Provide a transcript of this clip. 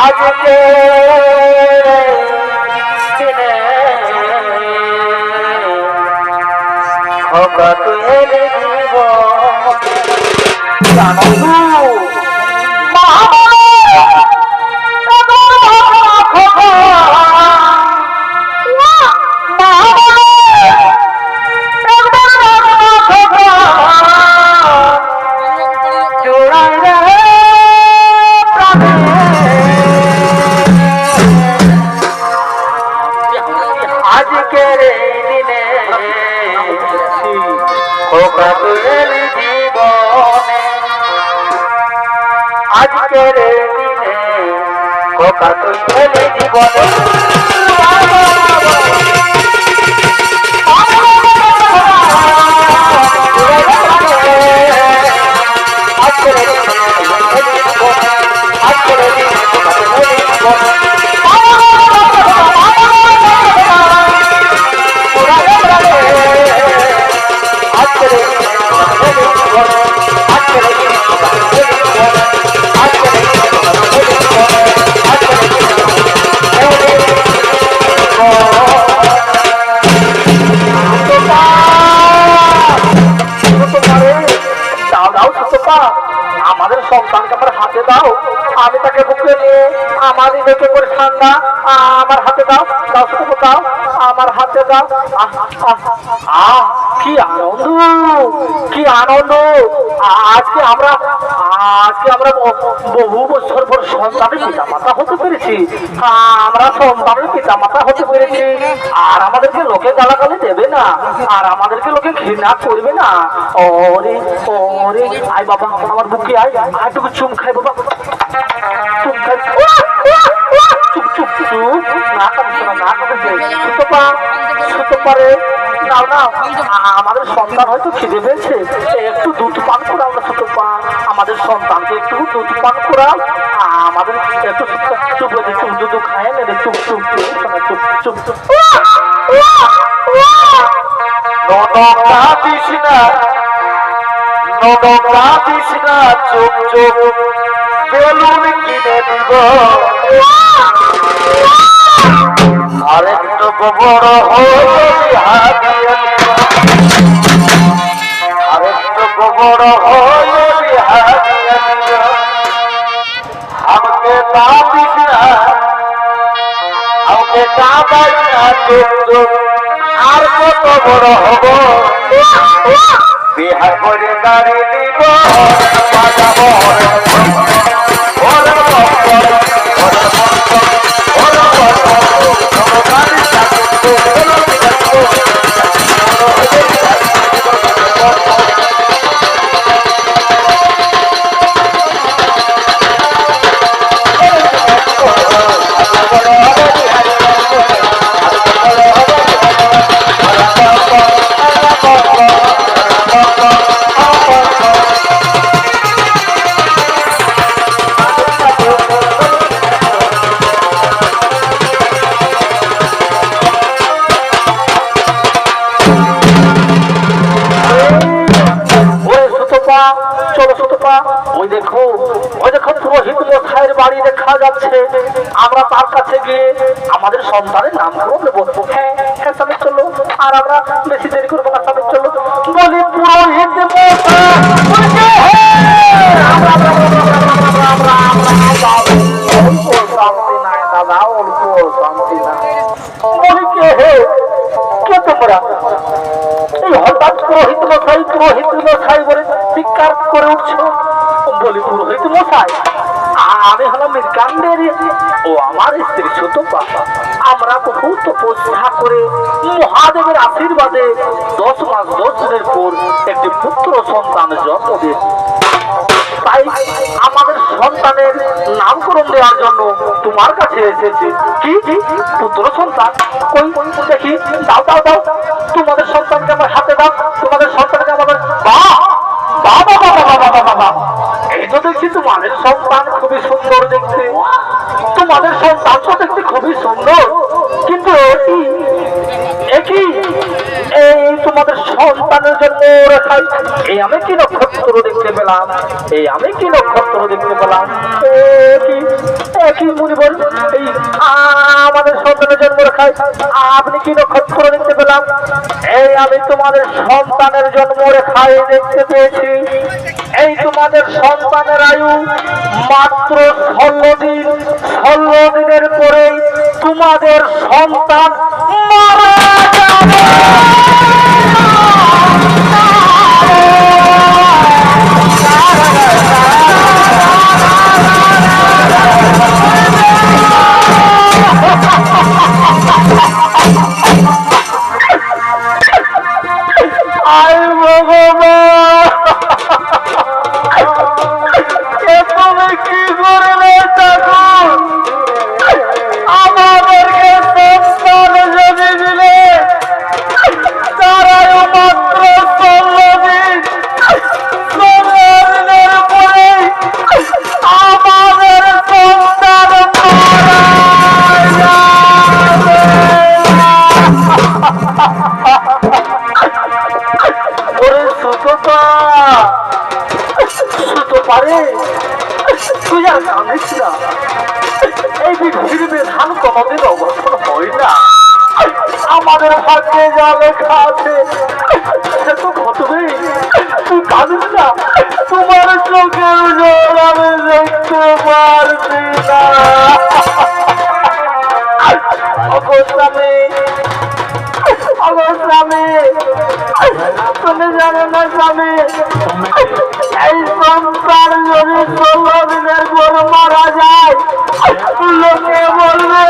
আজকে দিনে খোকা তুই এলে দিব জানো আজকের দিনে খোকা তুই এলে জীবনে আমাদের সন্তানকে আমার হাতে দাও, আমি তাকে বুকে নিয়ে আমার দেখে করে ঠান্ডা আমার হাতে দাও, দাও শুধু দাও, আমার হাতে দাও। কি আনন্দ, কি আনন্দ! আজকে আমরা বহু বছর পর সন্তানের পিতা মাতা হতে পেরেছি, আমরা সন্তানের পিতা মাতা হতে পেরেছি। আর আমাদেরকে লোকে গালাগালি দেবে না, আর আমাদেরকে লোকে ঘৃণা করবে না। ওরে ওরে আয় বাবা, আমার বুকে আয়, আয়টুকু চুম খাই বাবা, চুম খাই, চুপ চুপ চুপ, না কাঁদছে না, না কাঁদছে, সুতপা সুতপা রে, নাও নাও, আমাদের সন্তান হয়তো খিদে পেয়েছে, একটু দুধ পান করাও না সুতপা, আমাদের সন্তানকে একটু দুধ পান করাও, আমাদের একটু চুপ চুপ দুধ খায় নেবে, চুপ চুপ চুপ চুপ চুপ। কাঁদিস না, কাঁদিস না, চুপ চুপ বেলুন কিনে দিব, আরেকটু বড় হয়ে আরেকটু বড় হয়ে আমাকে কাঁদিস না, আমাকে কাঁদাই না, চুপ চুপ আর কত বড় হব, বিহা করে গাড়ি দিব, বাজাবো আমরা তার কাছে গিয়ে আমাদের সন্তানের নাম করবো। হ্যাঁ হ্যাঁ স্বামী চলো, আর আমরা বেশি দেরি করবো না, স্বামী চলো। বলি পুরোহিত শান্তি নাই দাদা, অল্প শান্তি নাই। বলি কে হে, কে তোমরা? এই হঠাৎ পুরোহিত মশাই বলে চিৎকার করে উঠছো। বলি পুরোহিত মশাই, আমি হলাম মৃগাঙ্গের ও আমার স্ত্রী সুতপা। আমরা বহু তপস্যা করে মহাদেবের আশীর্বাদে 10 মাস 10 দিনের পর একটি পুত্র সন্তান জন্ম দিয়েছি। তাই আমাদের সন্তানের নামকরণ দেওয়ার জন্য তোমার কাছে এসেছি। কি পুত্র সন্তান? কই দেখি, দাও দাও দাও, তোমাদের সন্তানকে আমার হাতে দাও, তোমাদের সন্তানকে আমাদের। বাবা বাবা বাবা বাবা বাবা, এই তো দেখছি তোমাদের সন্তান খুবই সুন্দর দেখতে, তোমাদের সন্তান তো দেখতে খুবই সুন্দর, কিন্তু একই এই তোমাদের সন্তানের জন্য খাই। এই আমি কি নক্ষত্র দেখতে পেলাম, এই আমি কি নক্ষত্র দেখতে পেলাম, কি মুনিবর এই আমাদের সন্তানের জন্ম খাই। আপনি কি নক্ষত্র দেখতে পেলাম? এই আমি তোমাদের সন্তানের জন্ম রেখায় দেখতে পেয়েছি। এই তোমাদের সন্তানের আয়ু মাত্র 16 দিন। 16 দিনের পরে তোমাদের সন্তান মারা যাবে। এই পৃথিবীতে ধান কোনদিন অবসর হয় না। আমাদের ভাগ্যে যা লেখা আছে সে তো ঘটবেই। তুই কাঁদিস না, তোমার চোখের জল আমি দেখতে পারছি না। অগস্বামী, অগস্বামী, তুমি জানো না স্বামী, এই সন্তান যদি 16 দিনের পর মারা যায় লোকে বলবে